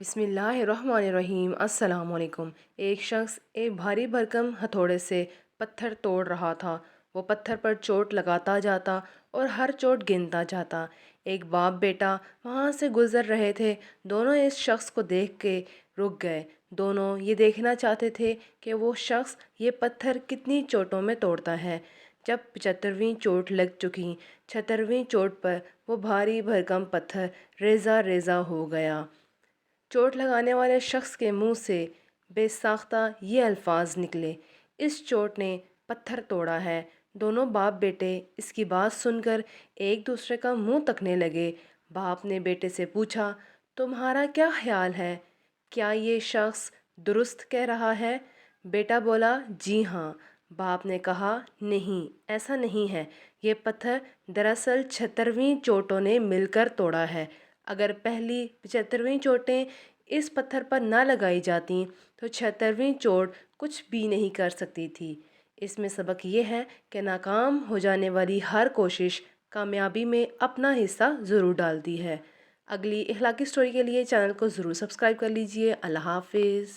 बिस्मिल्लाहिर्रहमानिर्रहीम। अस्सलाम वालेकुम। एक शख्स एक भारी भरकम हथौड़े से पत्थर तोड़ रहा था। वो पत्थर पर चोट लगाता जाता और हर चोट गिनता जाता। एक बाप बेटा वहाँ से गुज़र रहे थे। दोनों इस शख्स को देख के रुक गए। दोनों ये देखना चाहते थे कि वो शख्स ये पत्थर कितनी चोटों में तोड़ता है। जब 75वीं चोट लग चुकी, 76वीं चोट पर वो भारी भरकम पत्थर रेज़ा रेज़ा हो गया। चोट लगाने वाले शख्स के मुंह से बेसाख्ता ये अल्फाज निकले, इस चोट ने पत्थर तोड़ा है। दोनों बाप बेटे इसकी बात सुनकर एक दूसरे का मुंह तकने लगे। बाप ने बेटे से पूछा, तुम्हारा क्या ख्याल है, क्या ये शख्स दुरुस्त कह रहा है? बेटा बोला, जी हाँ। बाप ने कहा, नहीं, ऐसा नहीं है। ये पत्थर दरअसल 76वीं चोटों ने मिलकर तोड़ा है। अगर पहली 75वीं चोटें इस पत्थर पर ना लगाई जाती तो 76वीं चोट कुछ भी नहीं कर सकती थी। इसमें सबक ये है कि नाकाम हो जाने वाली हर कोशिश कामयाबी में अपना हिस्सा ज़रूर डालती है। अगली इखलाकी स्टोरी के लिए चैनल को ज़रूर सब्सक्राइब कर लीजिए। अल्लाह हाफिज़।